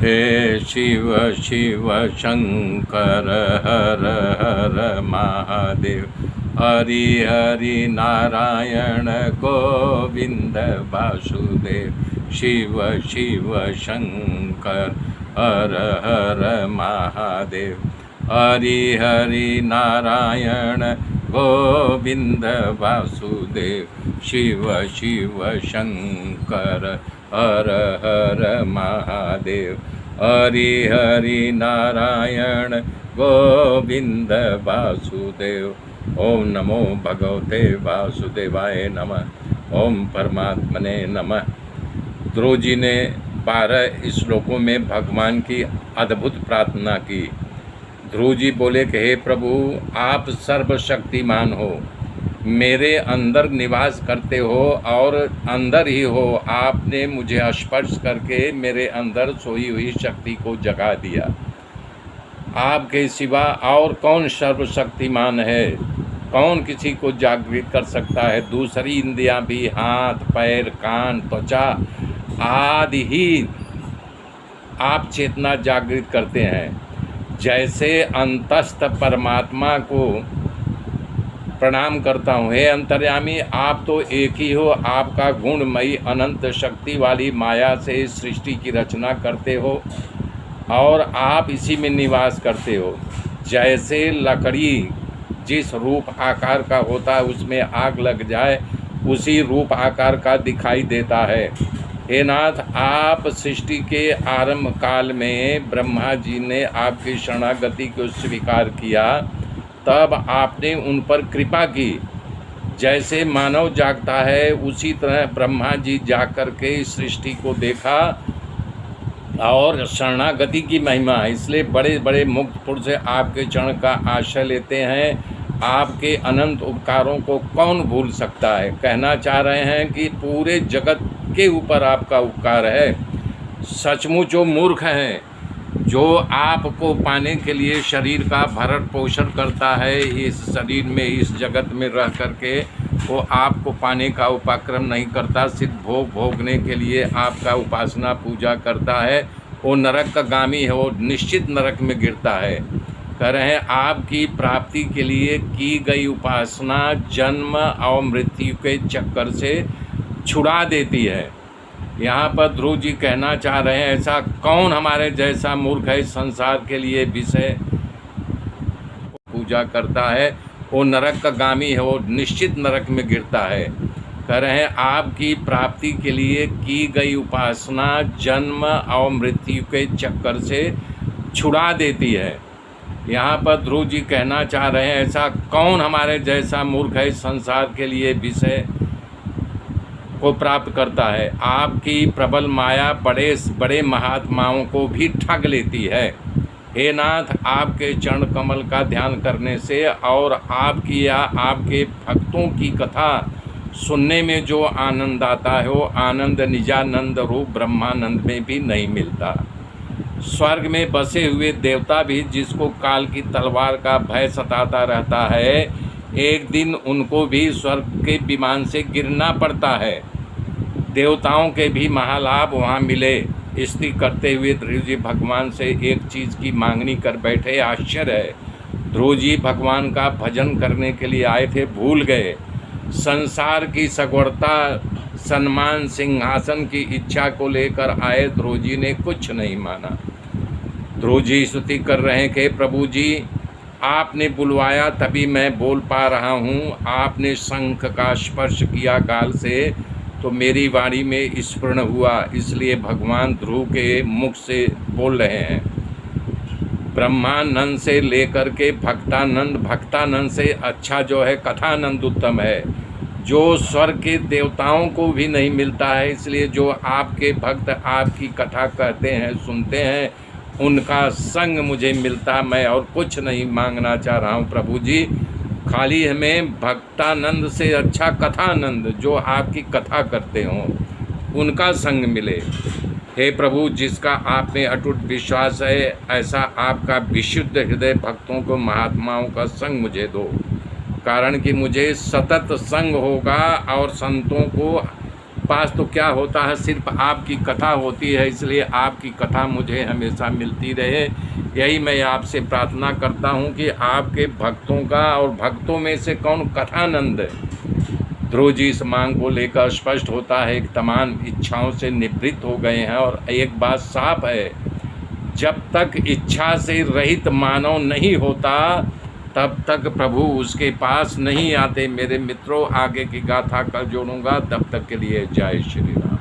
हे शिव शिव शंकर हर हर महादेव। हरि हरि नारायण गोविंद वासुदेव। शिव शिव शंकर हर हर महादेव। हरि हरि नारायण गोविंद वासुदेव। शिव शिव शंकर हर हर महादेव। हरि हरि नारायण गोविंद वासुदेव। ओम नमो भगवते वासुदेवाय नमः। ओम परमात्मने नमः। ध्रुव जी ने 12 श्लोकों में भगवान की अद्भुत प्रार्थना की। ध्रुव जी बोले कि हे प्रभु, आप सर्वशक्तिमान हो, मेरे अंदर निवास करते हो और अंदर ही हो। आपने मुझे स्पर्श करके मेरे अंदर सोई हुई शक्ति को जगा दिया। आपके सिवा और कौन सर्वशक्तिमान है? कौन किसी को जागृत कर सकता है? दूसरी इंद्रियां भी, हाथ पैर कान त्वचा आदि ही आप चेतना जागृत करते हैं। जैसे अंतस्थ परमात्मा को प्रणाम करता हूँ, हे अंतर्यामी, आप तो एक ही हो। आपका गुणमयी अनंत शक्ति वाली माया से सृष्टि की रचना करते हो और आप इसी में निवास करते हो। जैसे लकड़ी जिस रूप आकार का होता है उसमें आग लग जाए उसी रूप आकार का दिखाई देता है। हे नाथ, आप सृष्टि के आरंभ काल में ब्रह्मा जी ने आपकी शरणागति को स्वीकार किया, तब आपने उन पर कृपा की। जैसे मानव जागता है उसी तरह ब्रह्मा जी जाग कर के सृष्टि को देखा और शरणागति की महिमा है। इसलिए बड़े बड़े मुक्त पुरुष आपके चरण का आश्रय लेते हैं। आपके अनंत उपकारों को कौन भूल सकता है? कहना चाह रहे हैं कि पूरे जगत के ऊपर आपका उपकार है। सचमुच जो मूर्ख हैं, जो आपको पाने के लिए शरीर का भरण पोषण करता है, इस शरीर में इस जगत में रह करके वो आपको पाने का उपक्रम नहीं करता, सिर्फ भोग भोगने के लिए आपका उपासना पूजा करता है, वो नरक का गामी है, वो निश्चित नरक में गिरता है। कह रहे हैं आपकी प्राप्ति के लिए की गई उपासना जन्म और मृत्यु के चक्कर से छुड़ा देती है। यहाँ पर ध्रुव जी कहना चाह रहे हैं, ऐसा कौन हमारे जैसा मूर्ख है संसार के लिए विषय पूजा करता है, वो नरक का गामी है, वो निश्चित नरक में गिरता है। कह रहे हैं आपकी प्राप्ति के लिए की गई उपासना जन्म और मृत्यु के चक्कर से छुड़ा देती है। यहाँ पर ध्रुव जी कहना चाह रहे हैं, ऐसा कौन हमारे जैसा मूर्ख है संसार के लिए विषय को प्राप्त करता है। आपकी प्रबल माया बड़े बड़े महात्माओं को भी ठग लेती है। हे नाथ, आपके चरण कमल का ध्यान करने से और आपकी या आपके भक्तों की कथा सुनने में जो आनंद आता है, वो आनंद निजानंद रूप ब्रह्मानंद में भी नहीं मिलता। स्वर्ग में बसे हुए देवता भी, जिसको काल की तलवार का भय सताता रहता है, एक दिन उनको भी स्वर्ग के विमान से गिरना पड़ता है। देवताओं के भी महालाभ वहाँ मिले। स्तुति करते हुए ध्रुव जी भगवान से एक चीज़ की मांगनी कर बैठे। आश्चर्य है, ध्रुव जी भगवान का भजन करने के लिए आए थे, भूल गए। संसार की सगवड़ता, सम्मान, सिंहासन की इच्छा को लेकर आए। ध्रुव जी ने कुछ नहीं माना। ध्रुव जी स्तुति कर रहे हैं कि प्रभु जी, आपने बुलवाया तभी मैं बोल पा रहा हूँ। आपने शंख का स्पर्श किया गाल से तो मेरी वाणी में स्फुरण हुआ, इसलिए भगवान ध्रुव के मुख से बोल रहे हैं। ब्रह्मानंद से लेकर के भक्तानंद, भक्तानंद से अच्छा जो है कथानंद उत्तम है, जो स्वर्ग के देवताओं को भी नहीं मिलता है। इसलिए जो आपके भक्त आपकी कथा कहते हैं, सुनते हैं, उनका संग मुझे मिलता। मैं और कुछ नहीं मांगना चाह रहा हूँ प्रभु जी, खाली हमें भक्तानंद से अच्छा कथानंद, जो आपकी कथा करते हों, उनका संग मिले। हे प्रभु, जिसका आप में अटूट विश्वास है, ऐसा आपका विशुद्ध हृदय भक्तों को, महात्माओं का संग मुझे दो। कारण कि मुझे सतत संग होगा और संतों को पास तो क्या होता है, सिर्फ आपकी कथा होती है, इसलिए आपकी कथा मुझे हमेशा मिलती रहे। यही मैं आपसे प्रार्थना करता हूँ कि आपके भक्तों का, और भक्तों में से कौन कथानंद ध्रुव जी इस मांग को लेकर स्पष्ट होता है कि तमाम इच्छाओं से निवृत्त हो गए हैं। और एक बात साफ है, जब तक इच्छा से रहित मानव नहीं होता तब तक प्रभु उसके पास नहीं आते। मेरे मित्रों, आगे की गाथा कल जोड़ूंगा, तब तक के लिए जय श्री राम।